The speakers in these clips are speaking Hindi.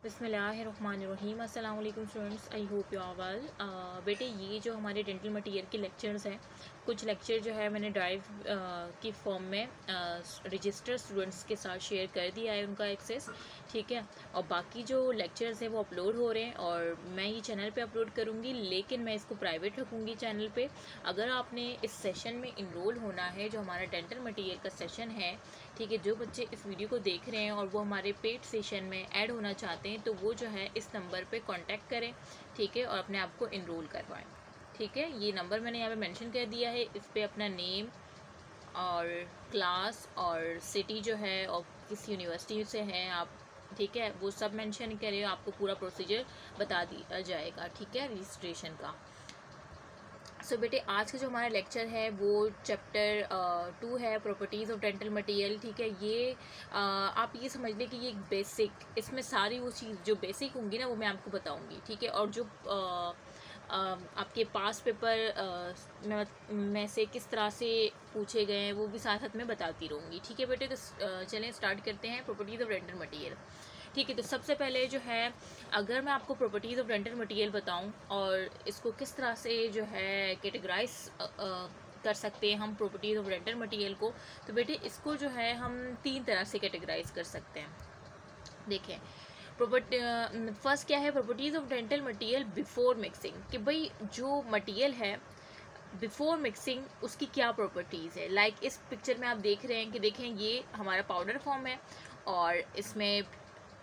बिस्मिल्लाहिर्रहमानिर्रहीम। अस्सलाम वालेकुम students, I hope you are well. बेटे, ये जो हमारे डेंटल मटीरियल के लेक्चर्स हैं, कुछ लेक्चर जो है मैंने ड्राइव की फॉर्म में रजिस्टर स्टूडेंट्स के साथ शेयर कर दिया है उनका एक्सेस, ठीक है। और बाकी जो लेक्चर्स हैं वो अपलोड हो रहे हैं और मैं ये चैनल पे अपलोड करूँगी, लेकिन मैं इसको प्राइवेट रखूँगी चैनल पे। अगर आपने इस सेशन में इनरोल होना है, जो हमारा डेंटल मटीरियल का सेशन है, ठीक है, जो बच्चे इस वीडियो को देख रहे हैं और वो हमारे पेड सेशन में ऐड होना चाहते हैं, तो वो जो है इस नंबर पे कांटेक्ट करें, ठीक है, और अपने आप को इनरोल करवाएं, ठीक है। ये नंबर मैंने यहाँ पे मेंशन कर दिया है, इस पर अपना नेम और क्लास और सिटी जो है और किस यूनिवर्सिटी से हैं आप, ठीक है, वो सब मेंशन करें। आपको पूरा प्रोसीजर बता दिया जाएगा, ठीक है, रजिस्ट्रेशन का। सो बेटे, आज का जो हमारा लेक्चर है वो चैप्टर 2 है, प्रॉपर्टीज़ ऑफ डेंटल मटेरियल, ठीक है। ये आप ये समझ लें कि ये एक बेसिक, इसमें सारी वो चीज़ जो बेसिक होंगी ना वो मैं आपको बताऊंगी, ठीक है। और जो आपके पास पेपर में से किस तरह से पूछे गए हैं वो भी साथ साथ में बताती रहूँगी, ठीक है बेटे। तो चलें स्टार्ट करते हैं प्रॉपर्टीज़ ऑफ डेंटल मटेरियल, ठीक है। तो सबसे पहले जो है, अगर मैं आपको प्रॉपर्टीज़ ऑफ डेंटल मटेरियल बताऊं और इसको किस तरह से जो है कैटेगराइज कर सकते हैं हम प्रॉपर्टीज़ ऑफ डेंटल मटेरियल को, तो बेटे इसको जो है हम 3 तरह से कैटेगराइज कर सकते हैं। देखें, फर्स्ट क्या है, properties of dental material before mixing, कि भाई जो मटेरियल है बिफोर मिक्सिंग उसकी क्या प्रॉपर्टीज़ है। लाइक इस पिक्चर में आप देख रहे हैं कि देखें, ये हमारा पाउडर फॉर्म है और इसमें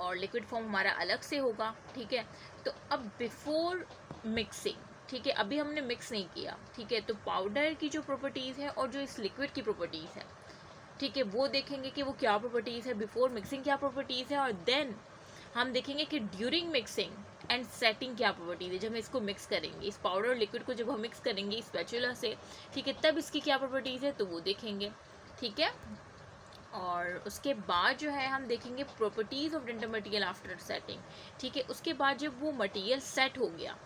और लिक्विड फॉर्म हमारा अलग से होगा, ठीक है। तो अब बिफोर मिक्सिंग, ठीक है, अभी हमने मिक्स नहीं किया, ठीक है, तो पाउडर की जो प्रॉपर्टीज़ है और जो इस लिक्विड की प्रॉपर्टीज़ है, ठीक है, वो देखेंगे कि वो क्या प्रॉपर्टीज़ है, बिफोर मिक्सिंग क्या प्रॉपर्टीज़ है, और देन हम देखेंगे कि ड्यूरिंग मिक्सिंग एंड सेटिंग क्या प्रॉपर्टीज़ है। जब हम इसको मिक्स करेंगे, इस पाउडर और लिक्विड को जब हम मिक्स करेंगे स्पैचुला से, ठीक है, तब इसकी क्या प्रॉपर्टीज़ है तो वो देखेंगे, ठीक है। और उसके बाद जो है हम देखेंगे properties of dental material after setting, ठीक है। उसके बाद जब वो मटेरियल सेट हो गया,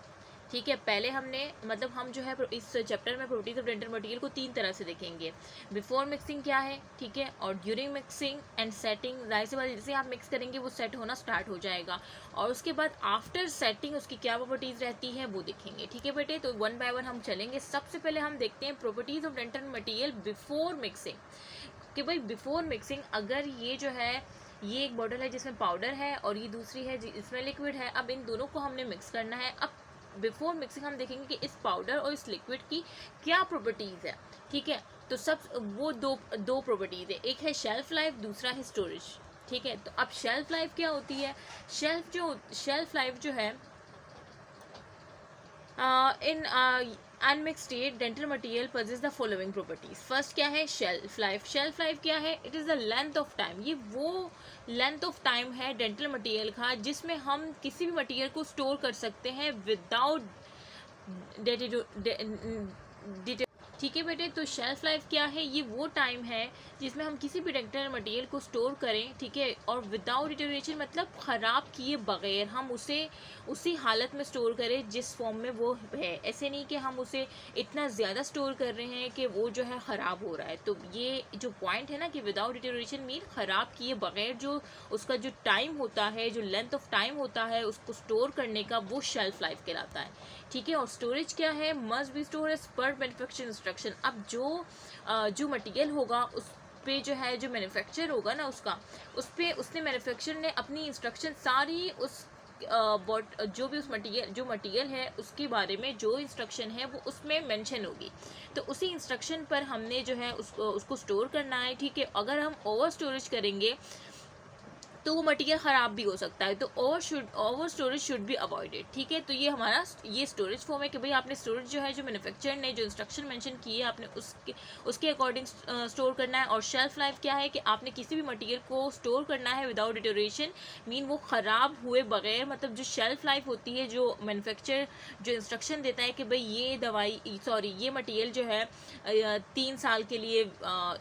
ठीक है, पहले हमने मतलब हम जो है इस चैप्टर में प्रॉपर्टीज़ ऑफ डेंटल मटेरियल को 3 तरह से देखेंगे। बिफोर मिक्सिंग क्या है, ठीक है, और ड्यूरिंग मिक्सिंग एंड सेटिंग, जाहिर सी बात जैसे आप मिक्स करेंगे वो सेट होना स्टार्ट हो जाएगा, और उसके बाद आफ्टर सेटिंग उसकी क्या प्रॉपर्टीज़ रहती हैं वो देखेंगे, ठीक है बेटे। तो 1 बाय 1 हम चलेंगे। सबसे पहले हम देखते हैं properties of dental material before mixing, कि भाई बिफोर मिक्सिंग, अगर ये जो है ये एक बॉटल है जिसमें पाउडर है और ये दूसरी है जिसमें लिक्विड है, अब इन दोनों को हमने मिक्स करना है। अब बिफोर मिक्सिंग हम देखेंगे कि इस पाउडर और इस लिक्विड की क्या प्रॉपर्टीज़ है, ठीक है। तो सब वो दो प्रॉपर्टीज़ है, एक है शेल्फ लाइफ, दूसरा है स्टोरेज, ठीक है। तो अब शेल्फ लाइफ क्या होती है, शेल्फ लाइफ जो है in unmixed state dental material possess the following properties. First क्या है, शेल्फ लाइफ। शेल्फ लाइफ क्या है, it is the length of time, ये वो लेंथ ऑफ टाइम है डेंटल मटेरियल का जिसमें हम किसी भी मटेरियल को स्टोर कर सकते हैं विदाउट, ठीक है बेटे। तो शेल्फ लाइफ क्या है, ये वो टाइम है जिसमें हम किसी भी डेंटल मटेरियल को स्टोर करें, ठीक है, और विदाउट डिटेरियोरेशन मतलब ख़राब किए बगैर हम उसे उसी हालत में स्टोर करें जिस फॉर्म में वो है। ऐसे नहीं कि हम उसे इतना ज़्यादा स्टोर कर रहे हैं कि वो जो है ख़राब हो रहा है। तो ये जो पॉइंट है ना कि विदाउट डिटेरियोरेशन मीन ख़राब किए बगैर जो उसका जो टाइम होता है, जो लेंथ ऑफ टाइम होता है उसको स्टोर करने का, वो शेल्फ लाइफ कहलाता है, ठीक है। और स्टोरेज क्या है, must be store as per manufacture instruction. अब जो मटेरियल होगा उस पे जो है, जो मैन्युफैक्चर होगा ना उसका, उस पे उसने मैन्युफैक्चर ने अपनी इंस्ट्रक्शन सारी उस जो भी उस मटेरियल है उसके बारे में जो इंस्ट्रक्शन है वो उसमें मेंशन होगी। तो उसी इंस्ट्रक्शन पर हमने जो है उसको स्टोर करना है, ठीक है। अगर हम ओवर स्टोरेज करेंगे तो वो मटेरियल ख़राब भी हो सकता है, तो over storage should be avoided, ठीक है। तो ये हमारा ये स्टोरेज फॉर्म है कि भाई आपने स्टोरेज जो है, जो मैन्युफैक्चर ने जो इंस्ट्रक्शन मेंशन की है आपने उसके अकॉर्डिंग स्टोर करना है। और शेल्फ लाइफ क्या है कि आपने किसी भी मटेरियल को स्टोर करना है विदाउट डिटेरियोरेशन, मीन वो ख़राब हुए बगैर, मतलब जो शेल्फ लाइफ होती है, जो मैन्युफैक्चर जो इंस्ट्रक्शन देता है कि भाई ये मटेरियल जो है 3 साल के लिए,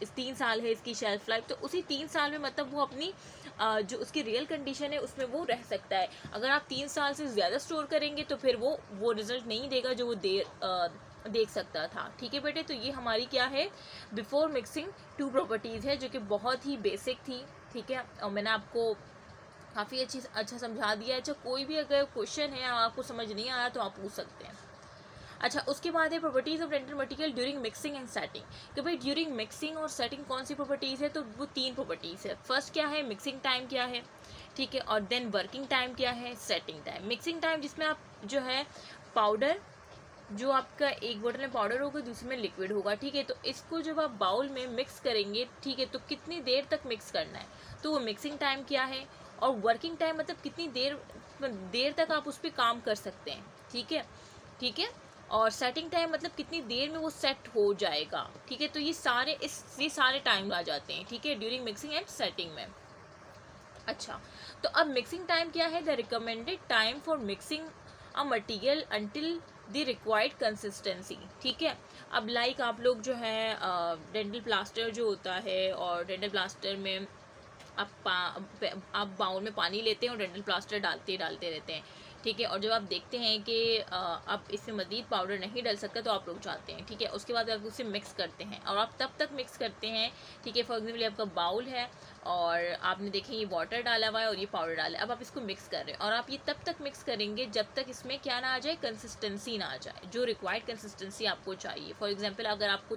इस 3 साल है इसकी शेल्फ लाइफ, तो उसी 3 साल में मतलब वो अपनी जो उसकी रियल कंडीशन है उसमें वो रह सकता है। अगर आप 3 साल से ज़्यादा स्टोर करेंगे तो फिर वो रिजल्ट नहीं देगा जो वो देख सकता था, ठीक है बेटे। तो ये हमारी क्या है, बिफोर मिक्सिंग 2 प्रॉपर्टीज़ है जो कि बहुत ही बेसिक थी, ठीक है। और मैंने आपको काफ़ी अच्छा समझा दिया है। अच्छा, कोई भी अगर क्वेश्चन है आपको समझ नहीं आया तो आप पूछ सकते हैं। अच्छा, उसके बाद है properties of dental material during mixing and setting, कि भाई ड्यूरिंग मिक्सिंग और सेटिंग कौन सी प्रॉपर्टीज़ है, तो वो 3 प्रॉपर्टीज़ है। फर्स्ट क्या है, मिक्सिंग टाइम क्या है, ठीक है, और देन वर्किंग टाइम क्या है, सेटिंग टाइम। मिक्सिंग टाइम जिसमें आप जो है पाउडर, जो आपका एक बोतल में पाउडर होगा दूसरे में लिक्विड होगा, ठीक है, तो इसको जब आप बाउल में मिक्स करेंगे, ठीक है, तो कितनी देर तक मिक्स करना है, तो वो मिक्सिंग टाइम क्या है। और वर्किंग टाइम मतलब कितनी देर तक आप उस पर काम कर सकते हैं, ठीक है, ठीक है। और सेटिंग टाइम मतलब कितनी देर में वो सेट हो जाएगा, ठीक है। तो ये सारे टाइम आ जाते हैं, ठीक है, ड्यूरिंग मिक्सिंग एंड सेटिंग में। अच्छा, तो अब मिक्सिंग टाइम क्या है, the recommended time for mixing a material until the required consistency, ठीक है। अब लाइक आप लोग जो है डेंटल प्लास्टर जो होता है, और डेंटल प्लास्टर में आप बाउल में पानी लेते हैं और डेंटल प्लास्टर डालते रहते हैं, ठीक है। और जब आप देखते हैं कि अब इसमें मज़ीद पाउडर नहीं डल सकता तो आप रुक जाते हैं, ठीक है। उसके बाद आप उसे मिक्स करते हैं, और आप तब तक मिक्स करते हैं, ठीक है। फॉर एग्जाम्पल आपका बाउल है और आपने देखें ये वाटर डाला हुआ है और ये पाउडर डाला है, अब आप इसको मिक्स कर रहे हैं, और आप ये तब तक मिक्स करेंगे जब तक इसमें क्या ना आ जाए, कंसिस्टेंसी ना आ जाए, जो रिक्वायर्ड कंसिस्टेंसी आपको चाहिए। फॉर एग्जाम्पल अगर आपको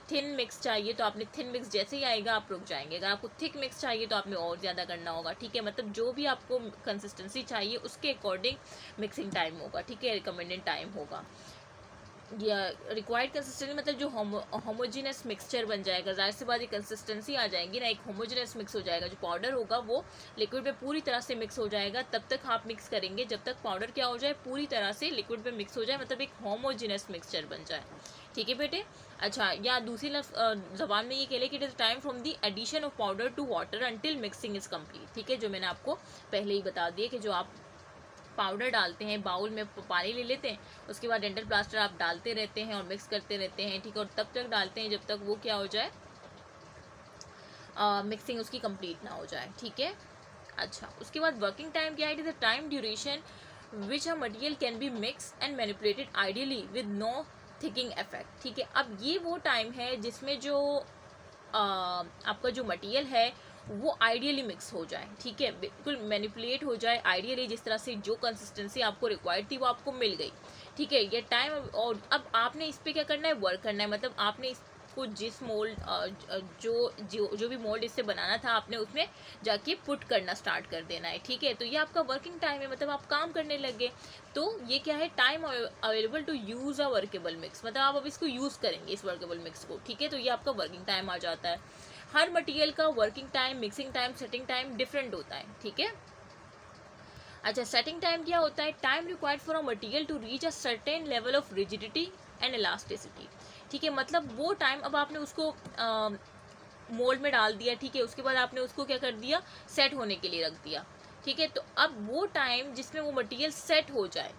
थिन मिक्स चाहिए तो आपने थिन मिक्स जैसे ही आएगा आप रुक जाएंगे, अगर आपको थिक मिक्स चाहिए तो आपने और ज़्यादा करना होगा, ठीक है। मतलब जो भी आपको कंसिस्टेंसी चाहिए उसके अकॉर्डिंग मिक्सिंग टाइम होगा, ठीक है, रिकमेंडेड टाइम होगा। या रिक्वायर्ड कंसिस्टेंसी मतलब जो होमोजीनस मिक्सचर बन जाएगा, ज़ाहिर सी बात ये कंसिस्टेंसी आ जाएगी ना, एक होमोजीनस मिक्स हो जाएगा, जो पाउडर होगा वो लिक्विड पे पूरी तरह से मिक्स हो जाएगा। तब तक आप मिक्स करेंगे जब तक पाउडर क्या हो जाए, पूरी तरह से लिक्विड पे मिक्स हो जाए, मतलब एक होमोजीनस मिक्सचर बन जाए, ठीक है बेटे। अच्छा, या दूसरी जबान में ये कह ले कि it is time from the addition of powder to water until mixing is complete, ठीक है, जो मैंने आपको पहले ही बता दिया कि जो आप पाउडर डालते हैं, बाउल में पानी ले लेते हैं, उसके बाद डेंटल प्लास्टर आप डालते रहते हैं और मिक्स करते रहते हैं, ठीक है, और तब तक डालते हैं जब तक वो क्या हो जाए, मिक्सिंग उसकी कंप्लीट ना हो जाए, ठीक है। अच्छा, उसके बाद वर्किंग टाइम क्या है, it is the time duration which a material can be mix and manipulated ideally with no thickening effect, ठीक है। अब ये वो टाइम है जिसमें जो आपका जो मटेरियल है वो आइडियली मिक्स हो जाए, ठीक है, बिल्कुल मैनिपुलेट हो जाए आइडियली, जिस तरह से जो कंसिस्टेंसी आपको रिक्वायर्ड थी वो आपको मिल गई, ठीक है, ये टाइम। और अब आपने इस पर क्या करना है, वर्क करना है, मतलब आपने इसको जिस मोल्ड जो भी मोल्ड इससे बनाना था आपने उसमें जाके पुट करना स्टार्ट कर देना है, ठीक है। तो ये आपका वर्किंग टाइम है, मतलब आप काम करने लगे, तो ये क्या है, time available to use a workable mix, मतलब आप अब इसको यूज़ करेंगे इस वर्केबल मिक्स को, ठीक है। तो ये आपका वर्किंग टाइम आ जाता है। हर मटेरियल का working time, mixing time, setting time different होता है, ठीक है। अच्छा, सेटिंग टाइम क्या होता है, time required for a material to reach a certain level of rigidity and elasticity, ठीक है। मतलब वो टाइम, अब आपने उसको मोल्ड में डाल दिया, ठीक है, उसके बाद आपने उसको क्या कर दिया, सेट होने के लिए रख दिया, ठीक है। तो अब वो टाइम जिसमें वो मटेरियल सेट हो जाए,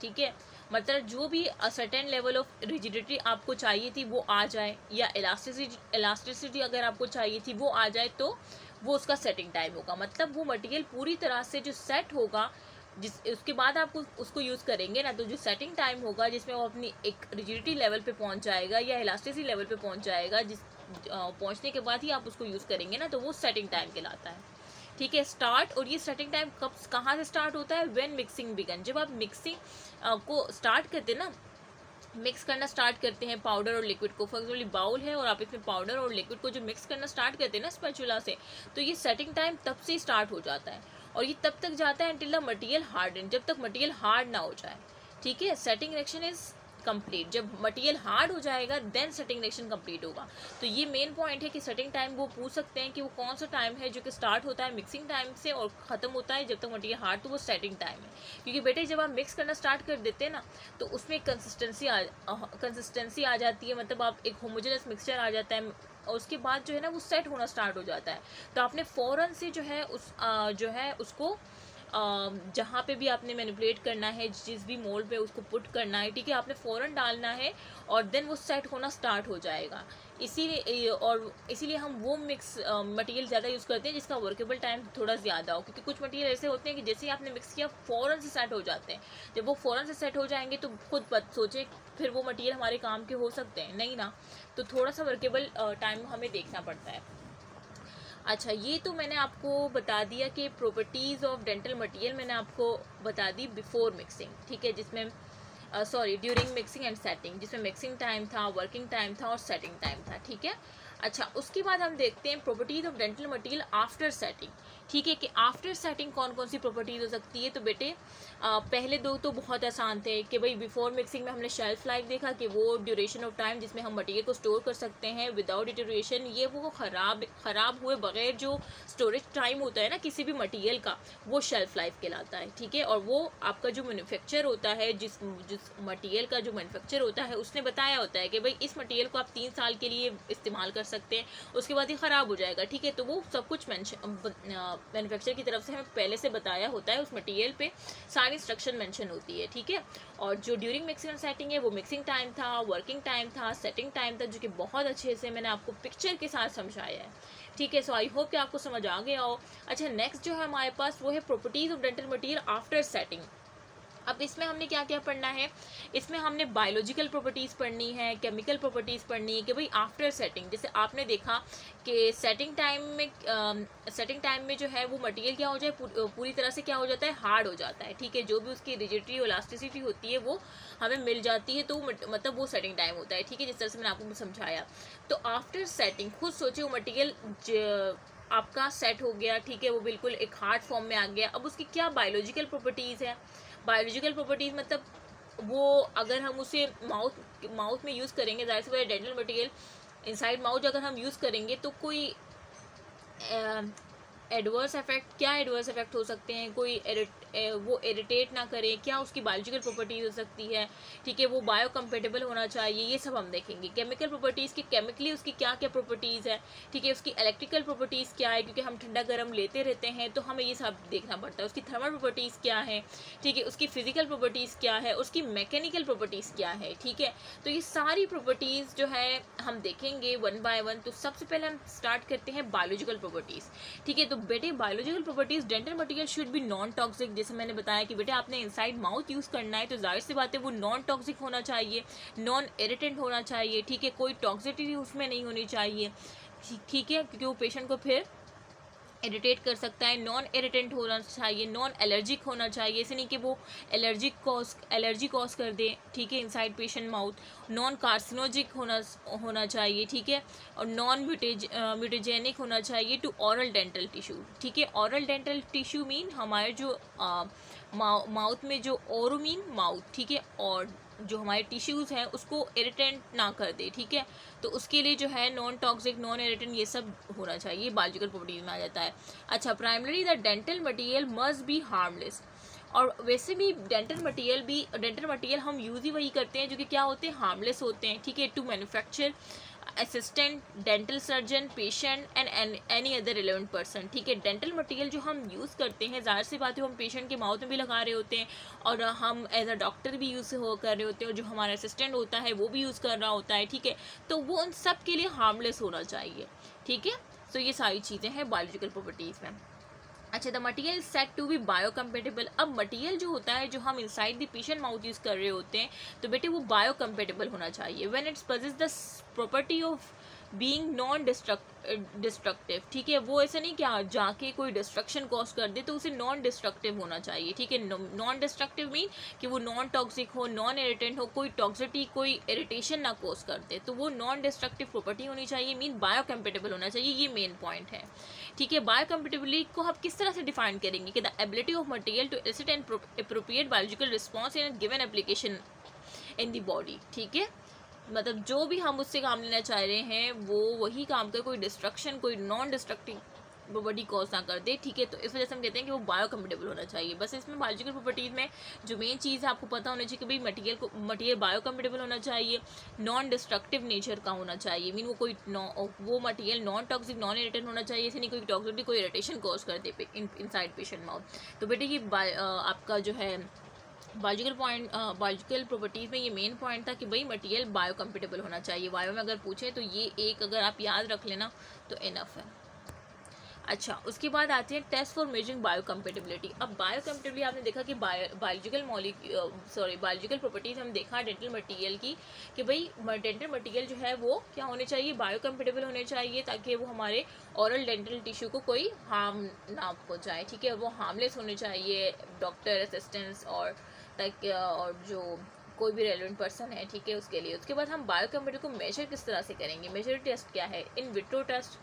ठीक है, मतलब जो भी सर्टेन लेवल ऑफ रिजिडिटी आपको चाहिए थी वो आ जाए, या इलास्टिसिटी अगर आपको चाहिए थी वो आ जाए, तो वो उसका सेटिंग टाइम होगा। मतलब वो मटेरियल पूरी तरह से जो सेट होगा, जिस उसके बाद आप उसको यूज़ करेंगे ना, तो जो सेटिंग टाइम होगा जिसमें वो अपनी एक रिजिडिटी लेवल पे पहुंच जाएगा या इलास्टिसिटी लेवल पे पहुंच जाएगा, जिस पहुंचने के बाद ही आप उसको यूज़ करेंगे ना, तो वो सेटिंग टाइम कहलाता है, ठीक है। स्टार्ट, और ये सेटिंग टाइम कब कहाँ से स्टार्ट होता है, व्हेन मिक्सिंग बिगन, जब आप मिक्सिंग को स्टार्ट करते हैं ना, मिक्स करना स्टार्ट करते हैं पाउडर और लिक्विड को। फॉर एग्जाम्पल बाउल है और आप इसमें पाउडर और लिक्विड को जो मिक्स करना स्टार्ट करते हैं ना स्पैचुला से, तो ये सेटिंग टाइम तब से स्टार्ट हो जाता है, और ये तब तक जाता है अंटिल द मटेरियल हार्डन, जब तक मटेरियल हार्ड ना हो जाए, ठीक है। सेटिंग रिएक्शन इज कंप्लीट, जब मटेरियल हार्ड हो जाएगा देन सेटिंग रिएक्शन कंप्लीट होगा। तो ये मेन पॉइंट है कि सेटिंग टाइम वो पूछ सकते हैं कि वो कौन सा टाइम है जो कि स्टार्ट होता है मिक्सिंग टाइम से और ख़त्म होता है जब तक मटेरियल हार्ड, तो वो सेटिंग टाइम है। क्योंकि बेटे जब आप मिक्स करना स्टार्ट कर देते हैं ना, तो उसमें कंसिस्टेंसी आ जाती है, मतलब आप एक होमोजेनस मिक्सचर आ जाता है, और उसके बाद जो है ना वो सेट होना स्टार्ट हो जाता है। तो आपने फ़ौरन से जो है उसको जहाँ पे भी आपने मैनिपुलेट करना है, जिस भी मोल्ड पे उसको पुट करना है, ठीक है, आपने फ़ौरन डालना है और देन वो सेट होना स्टार्ट हो जाएगा। इसीलिए हम वो मिक्स मटेरियल ज़्यादा यूज़ करते हैं जिसका वर्केबल टाइम थोड़ा ज़्यादा हो, क्योंकि कुछ मटेरियल ऐसे होते हैं कि जैसे ही आपने मिक्स किया फ़ौरन से सेट हो जाते हैं। जब वो फ़ौरन से सेट हो जाएंगे तो खुद सोचें फिर वो मटेरियल हमारे काम के हो सकते हैं नहीं ना, तो थोड़ा सा वर्केबल टाइम हमें देखना पड़ता है। अच्छा, ये तो मैंने आपको बता दिया कि प्रॉपर्टीज़ ऑफ डेंटल मटेरियल मैंने आपको बता दी बिफोर मिक्सिंग, ठीक है, जिसमें sorry during mixing and setting, जिसमें मिक्सिंग टाइम था, वर्किंग टाइम था और सेटिंग टाइम था, ठीक है। अच्छा, उसके बाद हम देखते हैं properties of dental material after setting, ठीक है, कि आफ्टर सेटिंग कौन कौन सी प्रॉपर्टीज हो सकती है। तो बेटे पहले दो तो बहुत आसान थे कि भाई बिफोर मिक्सिंग में हमने शेल्फ लाइफ देखा कि वो ड्यूरेशन ऑफ टाइम जिसमें हम मटेरियल को स्टोर कर सकते हैं विदाउट डिटोरिएशन, ये वो ख़राब हुए बगैर जो स्टोरेज टाइम होता है ना किसी भी मटेरियल का, वो शेल्फ लाइफ कहलाता है, ठीक है। और वो आपका जो मैन्युफैक्चर होता है, जिस मटेरियल का जो मैन्युफैक्चर होता है उसने बताया होता है कि भाई इस मटेरियल को आप 3 साल के लिए इस्तेमाल कर सकते हैं, उसके बाद ये ख़राब हो जाएगा, ठीक है। तो वो सब कुछ मैन्युफैक्चर की तरफ से हमें पहले से बताया होता है, उस मटेरियल पे सारी इंस्ट्रक्शन मेंशन होती है, ठीक है। और जो ड्यूरिंग मिक्सिंग एंड सेटिंग है वो मिक्सिंग टाइम था, वर्किंग टाइम था, सेटिंग टाइम था, जो कि बहुत अच्छे से मैंने आपको पिक्चर के साथ समझाया है, ठीक है। सो आई होप कि आपको समझ आ गया हो। अच्छा, नेक्स्ट जो है हमारे पास वो है properties of dental material after setting. अब इसमें हमने क्या क्या पढ़ना है, इसमें हमने बायोलॉजिकल प्रॉपर्टीज़ पढ़नी है, केमिकल प्रॉपर्टीज़ पढ़नी है कि भाई आफ्टर सेटिंग, जैसे आपने देखा कि सेटिंग टाइम में जो है वो मटेरियल क्या हो जाए, पूरी तरह से क्या हो जाता है, हार्ड हो जाता है, ठीक है। जो भी उसकी रिजिडिटी और इलास्टिसिटी होती है वो हमें मिल जाती है, तो मतलब वो सेटिंग टाइम होता है, ठीक है, जिस तरह से मैंने आपको समझाया। तो आफ्टर सेटिंग खुद सोचे वो मटेरियल आपका सेट हो गया, ठीक है, वो बिल्कुल एक हार्ड फॉर्म में आ गया। अब उसकी क्या बायोलॉजिकल प्रॉपर्टीज़ है, बायोलॉजिकल प्रॉपर्टीज़ मतलब वो अगर हम उसे माउथ में यूज़ करेंगे, जाहिर सी बात है डेंटल मटेरियल इनसाइड माउथ अगर हम यूज़ करेंगे तो कोई एडवर्स इफेक्ट, क्या एडवर्स इफेक्ट हो सकते हैं, कोई वो इरिटेट ना करे, क्या उसकी बायोलॉजिकल प्रॉपर्टीज हो सकती है, ठीक है, वो बायो कंपेटेबल होना चाहिए, ये सब हम देखेंगे। केमिकल प्रॉपर्टीज़ की केमिकली उसकी क्या क्या प्रॉपर्टीज़ है, ठीक है, उसकी इलेक्ट्रिकल प्रॉपर्टीज़ क्या है, क्योंकि हम ठंडा गर्म लेते रहते हैं तो हमें ये सब देखना पड़ता है। उसकी थर्मल प्रॉपर्टीज़ क्या है, ठीक है, उसकी फिजिकल प्रॉपर्टीज़ क्या है, उसकी मैकेनिकल प्रॉपर्टीज़ क्या है, ठीक है। तो ये सारी प्रॉपर्टीज़ जो है हम देखेंगे वन बाय वन। तो सबसे पहले हम स्टार्ट करते हैं बायोलॉजिकल प्रॉपर्टीज़, ठीक है। तो बेटे biological properties, dental material should be non toxic, जैसे मैंने बताया कि बेटे आपने इनसाइड माउथ यूज़ करना है तो जाहिर सी बात है वो नॉन टॉक्सिक होना चाहिए, नॉन इरिटेंट होना चाहिए, ठीक है, कोई टॉक्सिसिटी उसमें नहीं होनी चाहिए, ठीक है, क्योंकि वो पेशेंट को फिर इरिटेट कर सकता है। नॉन इरिटेंट होना चाहिए, नॉन एलर्जिक होना चाहिए, ऐसे नहीं कि वो एलर्जी कॉज कर दे, ठीक है, इनसाइड पेशेंट माउथ। नॉन कार्सिनोजिक होना चाहिए, ठीक है, और नॉन म्यूटेजेनिक होना चाहिए टू ऑरल डेंटल टिश्यू, ठीक है। ऑरल डेंटल टिश्यू मीन हमारे जो माउथ में जो ओरोमीन माउथ, ठीक है, और जो हमारे टिश्यूज़ हैं उसको इरिटेंट ना कर दे, ठीक है। तो उसके लिए जो है नॉन टॉक्सिक, नॉन इरिटेंट, ये सब होना चाहिए, बायोलॉजिकल प्रॉपर्टीज में आ जाता है। अच्छा, primary the dental material must be harmless. और वैसे भी डेंटल मटेरियल हम यूज़ ही वही करते हैं जो कि क्या होते हैं, हार्मलेस होते हैं, ठीक है, to manufacture assistant, dental surgeon, patient and any other relevant person, ठीक है। डेंटल मटेरियल जो हम यूज़ करते हैं जाहिर सी बात है हम पेशेंट के माउथ में भी लगा रहे होते हैं और हम एज अ डॉक्टर भी यूज़ कर रहे होते हैं और जो हमारा असिस्टेंट होता है वो भी यूज़ कर रहा होता है, ठीक है। तो वो उन सब के लिए हार्मलेस होना चाहिए, ठीक है। तो ये सारी चीज़ें हैं बायोलॉजिकल प्रॉपर्टीज़ में। अच्छा, the material set to be biocompatible. अब मटेरियल जो होता है जो हम inside the patient mouth use कर रहे होते हैं तो बेटे वो बायोकम्पेटेबल होना चाहिए। When it's possess the property of being non destructive, ठीक है, वो ऐसे नहीं क्या जाके कोई डिस्ट्रक्शन कॉज कर दे, तो उसे नॉन डिस्ट्रक्टिव होना चाहिए, ठीक है। नॉन डिस्ट्रक्टिव मीन कि वो नॉन टॉक्सिक हो, नॉन इरिटेंट हो, कोई टॉक्सिटी कोई इरिटेशन ना कॉज कर दे, तो वो नॉन डिस्ट्रक्टिव प्रॉपर्टी होनी चाहिए, मीन बायोकम्पेटेबल होना चाहिए, ये मेन पॉइंट है, ठीक है। बायोकम्पेटेबिलिटी को आप किस तरह से डिफाइन करेंगे कि the ability of material to elicit and appropriate biological response in given application in the body, ठीक है। मतलब जो भी हम उससे काम लेना चाह रहे हैं वो वही काम कर, कोई डिस्ट्रक्शन, कोई नॉन डिस्ट्रक्टिव बॉडी कॉज ना कर दे, ठीक है। तो इस वजह से हम कहते हैं कि वो बायोकम्पेटेबल होना चाहिए। बस इसमें बायोलॉजिकल प्रॉपर्टीज़ में जो मेन चीज़ है आपको पता होना चाहिए कि भाई मटेरियल बायोकम्पेटेबल होना चाहिए, नॉन डिस्ट्रक्टिव नेचर का होना चाहिए, मीन वो कोई वो material non toxic, non irritant होना चाहिए, ऐसे नहीं कोई टॉक्सिटी कोई इरिटेशन कॉज कर दे इनसाइड पेशेंट माउथ। तो बेटे ये आपका जो है बायोलॉजिकल प्रॉपर्टीज़ में ये मेन पॉइंट था कि भाई मटेरियल बायोकम्पेटेबल होना चाहिए। बायो में अगर पूछे तो ये एक अगर आप याद रख लेना तो इनफ है। अच्छा, उसके बाद आती है टेस्ट फॉर मेजरिंग बायोकम्पेटिबिलिटी। अब बायोकम्पेटिबिलिटी आपने देखा कि बायोलॉजिकल प्रॉपर्टीज हम देखा डेंटल मटेरियल की कि भाई डेंटल मटेरियल जो है वो क्या होने चाहिए, बायोकम्पेटिबल होने चाहिए, ताकि वो हमारे ओरल डेंटल टिश्यू को कोई हार्म ना पहुंचाए, ठीक है, वो हार्मलेस होने चाहिए डॉक्टर असिस्टेंट्स और तक और जो कोई भी रेलेवेंट पर्सन है, ठीक है, उसके लिए। उसके बाद हम बायोकम्पेटिबिलिटी को मेजर किस तरह से करेंगे, मेजर टेस्ट क्या है, इन विट्रो टेस्ट,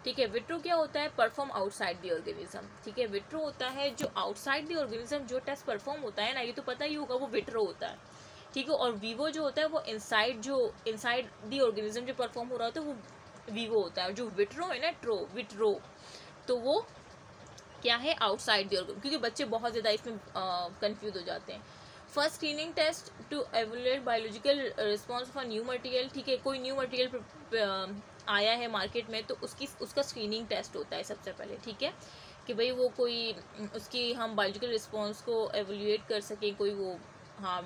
ठीक है। विट्रो क्या होता है, परफॉर्म आउटसाइड द ऑर्गेनिज्म, ठीक है। विट्रो होता है जो आउटसाइड द ऑर्गेनिज्म जो टेस्ट परफॉर्म होता है ना, ये तो पता ही होगा, वो विट्रो होता है, ठीक है। और वीवो जो होता है वो इनसाइड द ऑर्गेनिज्म जो परफॉर्म हो रहा होता है वो वीवो होता है। जो विट्रो है ना, विट्रो तो वो क्या है, आउटसाइड द ऑर्गेनिज्म, क्योंकि बच्चे बहुत ज़्यादा इसमें कंफ्यूज हो जाते हैं। First screening test to evaluate biological response for new material, ठीक है। कोई न्यू मटेरियल आया है मार्केट में तो उसका स्क्रीनिंग टेस्ट होता है सबसे पहले, ठीक है, कि भाई वो कोई उसकी हम बायोलॉजिकल रिस्पॉन्स को एवेलुएट कर सकें, कोई वो हाँ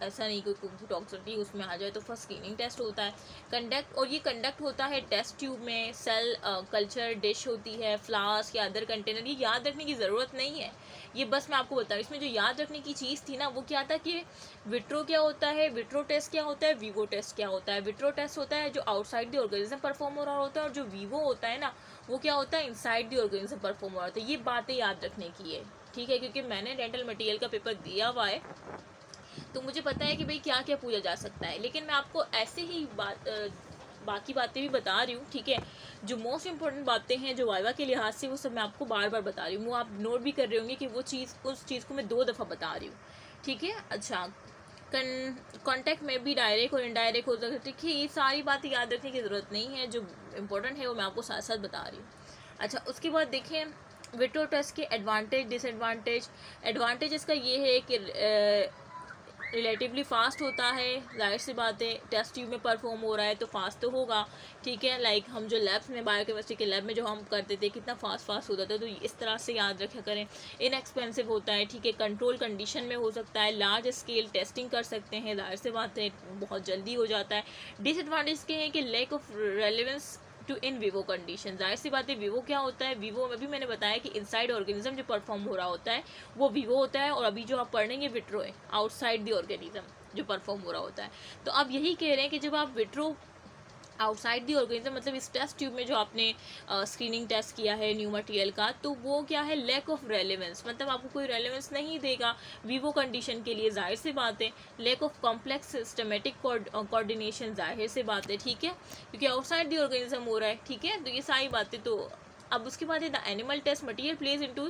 ऐसा नहीं कोई टॉक्सिसिटी उसमें आ जाए, तो फर्स्ट स्क्रीनिंग टेस्ट होता है। और ये कंडक्ट होता है टेस्ट ट्यूब में, सेल कल्चर डिश होती है, फ्लास्क या अदर कंटेनर। ये याद रखने की ज़रूरत नहीं है, ये बस मैं आपको बता रही हूँ। इसमें जो याद रखने की चीज़ थी ना वो क्या था कि विट्रो क्या होता है, विट्रो टेस्ट क्या होता है, वीवो टेस्ट क्या होता है। विट्रो टेस्ट होता है जो आउटसाइड द ऑर्गेनिज्म परफॉर्म हो रहा होता है, और जो वीवो होता है ना वो क्या होता है, इनसाइड द ऑर्गेनिज्म परफॉर्म हो रहा होता है। ये बातें याद रखने की है, ठीक है, क्योंकि मैंने डेंटल मटेरियल का पेपर दिया हुआ है तो मुझे पता है कि भाई क्या क्या पूछा जा सकता है। लेकिन मैं आपको ऐसे ही बाकी बातें भी बता रही हूँ, ठीक है। जो मोस्ट इंपॉर्टेंट बातें हैं जो वाइवा के लिहाज से, वो सब मैं आपको बार बार बता रही हूँ। वो आप नोट भी कर रहे होंगे कि उस चीज़ को मैं 2 दफ़ा बता रही हूँ, ठीक है। अच्छा, कॉन्टैक्ट में भी डायरेक्ट और इनडायरेक्ट हो सकता है, ठीक है। ये सारी बातें याद रखने की ज़रूरत नहीं है, जो इम्पोर्टेंट है वो मैं आपको साथ साथ बता रही हूँ। अच्छा, उसके बाद देखें विट्रो टेस्ट के एडवांटेज डिसएडवांटेज। एडवांटेज इसका ये है कि रिलेटिवली फास्ट होता है, जाहिर सी बात है, टेस्ट ट्यूब में परफॉर्म हो रहा है तो फास्ट तो होगा, ठीक है। लाइक हम जो लैब्स में बायोकेमिस्ट्री के लैब में जो हम करते थे कितना फास्ट होता था, तो इस तरह से याद रखा करें। इनएक्सपेंसिव होता है, ठीक है, कंट्रोल कंडीशन में हो सकता है, लार्ज स्केल टेस्टिंग कर सकते हैं, जाहिर सी बात है बहुत जल्दी हो जाता है। डिसएडवांटेज के हैं कि lack of relevance to in vivo condition. जाहिर सी बात है विवो क्या होता है, विवो में भी मैंने बताया कि इनसाइड ऑर्गेनिज्म जो परफॉर्म हो रहा होता है वो विवो होता है, और अभी जो आप पढ़ेंगे विट्रो है, आउटसाइड द ऑर्गेनिज्म जो परफॉर्म हो रहा होता है। तो आप यही कह रहे हैं कि जब आप विट्रो आउटसाइड दी ऑर्गेनिज्म, मतलब इस टेस्ट ट्यूब में जो आपने स्क्रीनिंग टेस्ट किया है न्यू मटेरियल का, तो वो क्या है, लैक ऑफ रेलेवेंस, मतलब आपको कोई रेलेवेंस नहीं देगा वीवो कंडीशन के लिए, जाहिर सी बात है। Lack of complex systematic coordination, जाहिर सी बात है, ठीक है, क्योंकि आउटसाइड दी ऑर्गेनिज्म हो रहा है, ठीक है। तो ये सारी बातें तो अब उसके बाद है the animal test material plays into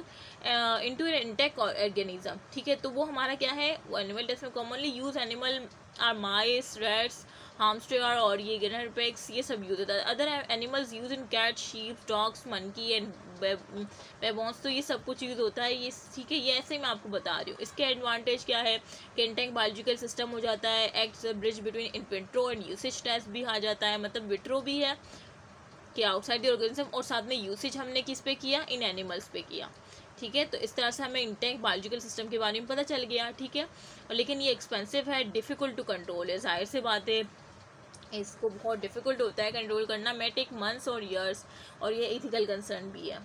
an intact organism, ठीक है। तो वो हमारा क्या है, वो एनिमल टेस्ट में commonly use animal are mice, rats, hamster और ये गिनरपेक्स, ये सब यूज होता है। Other animals use in cat, sheep, dogs, monkey and baboons, तो ये सब कुछ यूज होता है, ये ठीक है। ये ऐसे मैं आपको बता रही हूँ। इसके एडवांटेज क्या है कि इंटेक्ट बायोलॉजिकल सिस्टम हो जाता है, acts bridge between in vitro and usage test भी आ जाता है, मतलब विट्रो भी है कि आउटसाइड द ऑर्गेनिज्म, और साथ में यूसेज हमने किस पे किया, इन एनिमल्स पे किया, ठीक है। तो इस तरह से हमें इंटेक्ट बायोलॉजिकल सिस्टम के बारे में पता चल गया, ठीक है। लेकिन ये एक्सपेंसिव है, डिफ़िकल्ट टू कंट्रोल है, जाहिर सी बात है इसको बहुत डिफ़िकल्ट होता है कंट्रोल करना, मे टेक मंथ्स और ईयर्स, और ये एथिकल कंसर्न भी है।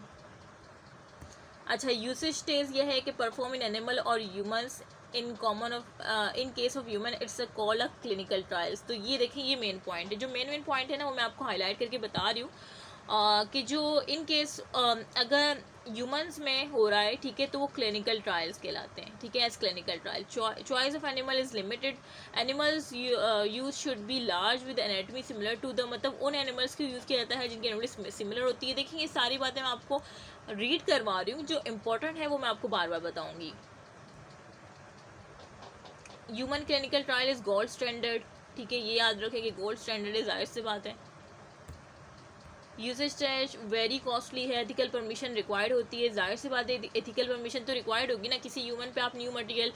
अच्छा, यूसेज स्टेज ये है कि परफॉर्म इन एनिमल और humans in common of in case of human it's a call a clinical trials. तो ये देखें, ये मेन पॉइंट है, जो मेन पॉइंट है ना वो मैं आपको हाईलाइट करके बता रही हूँ कि जो इन केस अगर ह्यूमंस में हो रहा है, ठीक है, तो वो क्लिनिकल ट्रायल्स कहलाते हैं, ठीक है, as clinical trial. Choice of animal is limited, animals use should be large with anatomy similar to the, मतलब उन एनिमल्स को यूज़ किया जाता है जिनकी एनाटमी सिमिलर होती है। देखिए, ये सारी बातें मैं आपको रीड करवा रही हूँ, जो इम्पोर्टेंट है वो मैं आपको बार बार बताऊँगी। Human clinical trial is gold standard, ठीक है, ये याद रखें कि गोल्ड स्टैंडर्ड है, जाहिर सी बात है। यूसेज टेस्ट वेरी कॉस्टली है, एथिकल परमिशन रिक्वायर्ड होती है, जाहिर सी बात है एथिकल परमिशन तो रिक्वायर्ड होगी ना। किसी ह्यूमन पे आप न्यू मटेरियल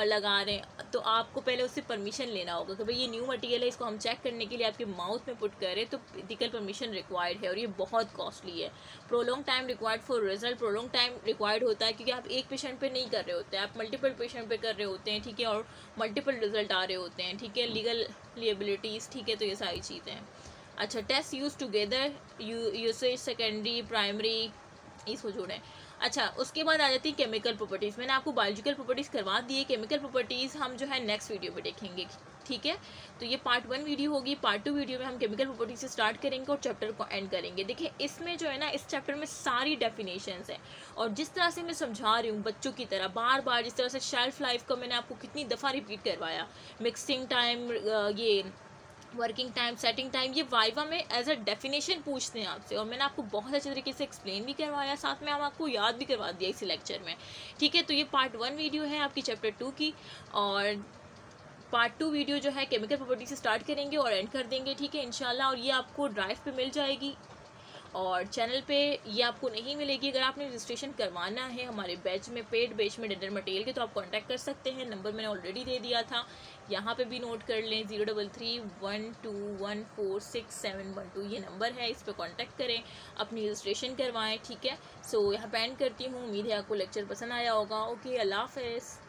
लगा रहे हैं तो आपको पहले उससे परमिशन लेना होगा कि भाई ये न्यू मटेरियल है, इसको हम चेक करने के लिए आपके माउथ में पुट करें, तो एथिकल परमिशन रिक्वायर्ड है, और ये बहुत कॉस्टली है। Prolong time required for result, prolong time required होता है क्योंकि आप एक पेशेंट पे नहीं कर रहे होते हैं, आप मल्टीपल पेशेंट पे कर रहे होते हैं, ठीक है, और मल्टीपल रिजल्ट आ रहे होते हैं, ठीक है, लीगल लिएबिलिटीज़, ठीक है, तो ये सारी चीज़ें हैं। अच्छा, test use together, usage secondary, primary, इसको जोड़ें। अच्छा, उसके बाद आ जाती है केमिकल प्रॉपर्टीज़। मैंने आपको बायोलॉजिकल प्रॉपर्टीज़ करवा दी है, केमिकल प्रॉपर्टीज़ हम जो है नेक्स्ट वीडियो में देखेंगे, ठीक है। तो ये पार्ट 1 वीडियो होगी। पार्ट 2 वीडियो में हम केमिकल प्रॉपर्टीज से स्टार्ट करेंगे और चैप्टर को एंड करेंगे। देखिए इसमें जो है ना, इस चैप्टर में सारी डेफिनेशंस हैं, और जिस तरह से मैं समझा रही हूँ बच्चों की तरह बार बार, जिस तरह से शेल्फ लाइफ का मैंने आपको कितनी दफ़ा रिपीट करवाया, मिक्सिंग टाइम, ये वर्किंग टाइम, सेटिंग टाइम, ये वाइवा में एज अ डेफिनेशन पूछते हैं आपसे, और मैंने आपको बहुत अच्छे तरीके से एक्सप्लेन भी करवाया, साथ में हम आपको याद भी करवा दिया इसी लेक्चर में, ठीक है। तो ये पार्ट 1 वीडियो है आपकी चैप्टर 2 की, और पार्ट 2 वीडियो जो है केमिकल प्रॉपर्टी से स्टार्ट करेंगे और एंड कर देंगे, ठीक है इंशाल्लाह। और ये आपको ड्राइव पे मिल जाएगी, और चैनल पे ये आपको नहीं मिलेगी। अगर आपने रजिस्ट्रेशन करवाना है हमारे बैच में, पेड बैच में डेंटल मटेरियल के, तो आप कांटेक्ट कर सकते हैं। नंबर मैंने ऑलरेडी दे दिया था, यहाँ पे भी नोट कर लें, 0331214671 ये नंबर है, इस पर कांटेक्ट करें, अपनी रजिस्ट्रेशन करवाएं, ठीक है। सो यहाँ पे एंड करती हूँ। उम्मीद है आपको लेक्चर पसंद आया होगा। ओके, अल्लाह हाफ़िज़।